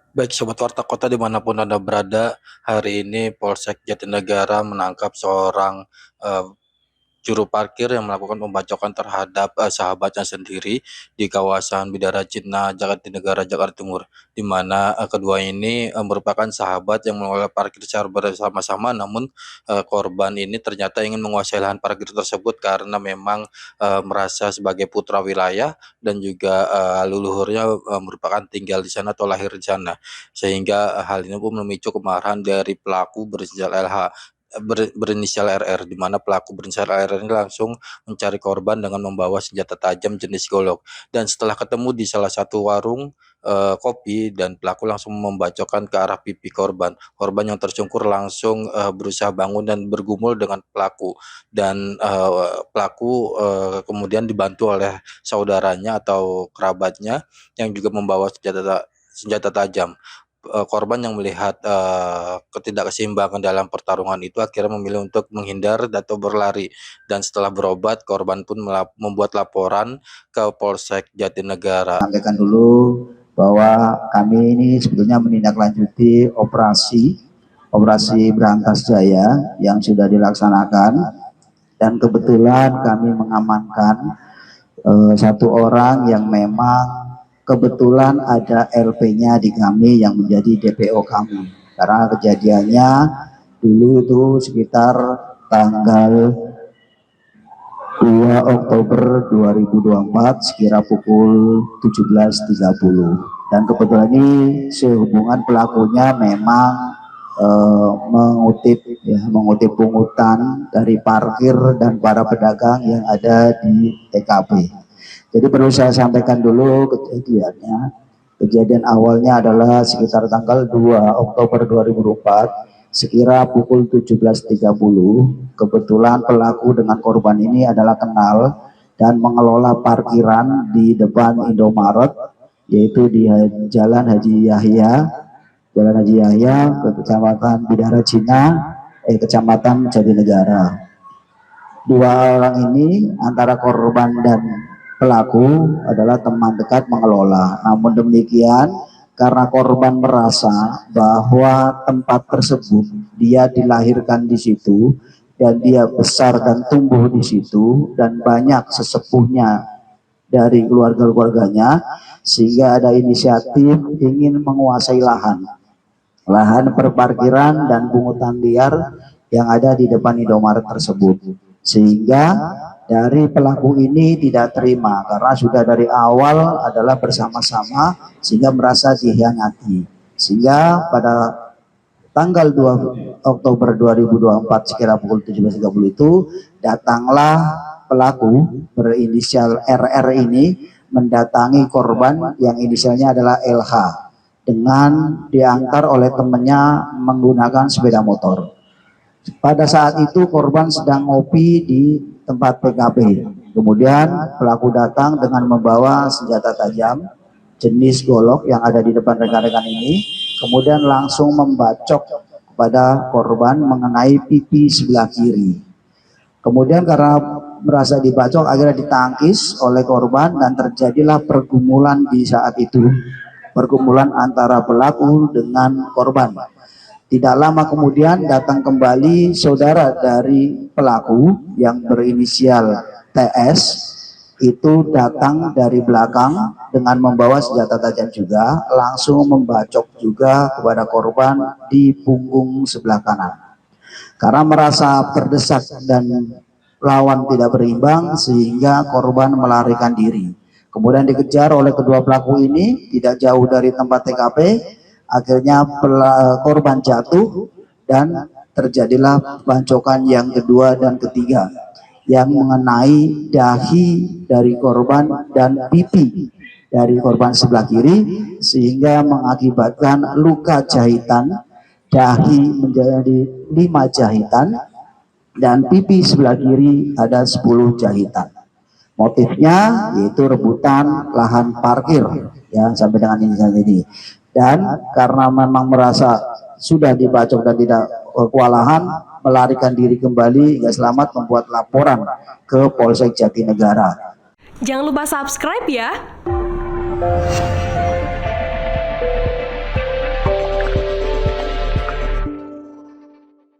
Baik Sobat Warta Kota dimanapun Anda berada, hari ini Polsek Jatinegara menangkap seorang eh, juru parkir yang melakukan pembacokan terhadap sahabatnya sendiri di kawasan Bidara Cina, Jatinegara, Jakarta Timur, di mana kedua ini merupakan sahabat yang mengelola parkir secara bersama-sama, namun korban ini ternyata ingin menguasai lahan parkir tersebut karena memang merasa sebagai putra wilayah dan juga leluhurnya merupakan tinggal di sana atau lahir di sana, sehingga hal ini pun memicu kemarahan dari pelaku berinisial LH berinisial RR, di mana pelaku berinisial RR ini langsung mencari korban dengan membawa senjata tajam jenis golok. Dan setelah ketemu di salah satu warung kopi, dan pelaku langsung membacokkan ke arah pipi korban. Korban yang tersungkur langsung berusaha bangun dan bergumul dengan pelaku. Dan pelaku kemudian dibantu oleh saudaranya atau kerabatnya yang juga membawa senjata tajam. Korban yang melihat ketidakseimbangan dalam pertarungan itu akhirnya memilih untuk menghindar atau berlari, dan setelah berobat korban pun membuat laporan ke Polsek Jatinegara. Sampaikan dulu bahwa kami ini sebetulnya menindaklanjuti operasi Berantas Jaya yang sudah dilaksanakan, dan kebetulan kami mengamankan satu orang yang memang kebetulan ada LP-nya di kami yang menjadi DPO kami. Karena kejadiannya dulu itu sekitar tanggal 2 Oktober 2024 sekira pukul 17.30, dan kebetulan ini sehubungan pelakunya memang mengutip pungutan dari parkir dan para pedagang yang ada di TKP. Jadi perlu saya sampaikan dulu kejadiannya. Kejadian awalnya adalah sekitar tanggal 2 Oktober 2024 sekira pukul 17.30. Kebetulan pelaku dengan korban ini adalah kenal dan mengelola parkiran di depan Indomaret, yaitu di Jalan Haji Yahya ke Kecamatan Bidara Cina, Kecamatan Jatinegara. Dua orang ini antara korban dan pelaku adalah teman dekat mengelola. Namun demikian, karena korban merasa bahwa tempat tersebut dia dilahirkan di situ dan dia besar dan tumbuh di situ dan banyak sesepuhnya dari keluarga-keluarganya, sehingga ada inisiatif ingin menguasai lahan perparkiran dan pungutan liar yang ada di depan Indomaret tersebut. Sehingga dari pelaku ini tidak terima karena sudah dari awal adalah bersama-sama, sehingga merasa dikhianati. Sehingga pada tanggal 2 Oktober 2024 sekira pukul 17.30 itu datanglah pelaku berinisial RR ini mendatangi korban yang inisialnya adalah LH dengan diantar oleh temannya menggunakan sepeda motor. Pada saat itu korban sedang ngopi di tempat TKP. Kemudian pelaku datang dengan membawa senjata tajam jenis golok yang ada di depan rekan-rekan ini. Kemudian langsung membacok kepada korban mengenai pipi sebelah kiri. Kemudian karena merasa dibacok akhirnya ditangkis oleh korban dan terjadilah pergumulan di saat itu. Pergumulan antara pelaku dengan korban. Tidak lama kemudian datang kembali saudara dari pelaku yang berinisial TS, itu datang dari belakang dengan membawa senjata tajam juga, langsung membacok juga kepada korban di punggung sebelah kanan. Karena merasa terdesak dan lawan tidak berimbang, sehingga korban melarikan diri. Kemudian dikejar oleh kedua pelaku ini tidak jauh dari tempat TKP. Akhirnya korban jatuh dan terjadilah bancokan yang kedua dan ketiga yang mengenai dahi dari korban dan pipi dari korban sebelah kiri, sehingga mengakibatkan luka jahitan, dahi menjadi 5 jahitan dan pipi sebelah kiri ada 10 jahitan. Motifnya yaitu rebutan lahan parkir ya sampai dengan ini. Dan karena memang merasa sudah dibacok dan tidak kewalahan, melarikan diri kembali hingga selamat, membuat laporan ke Polsek Jatinegara. Jangan lupa subscribe ya.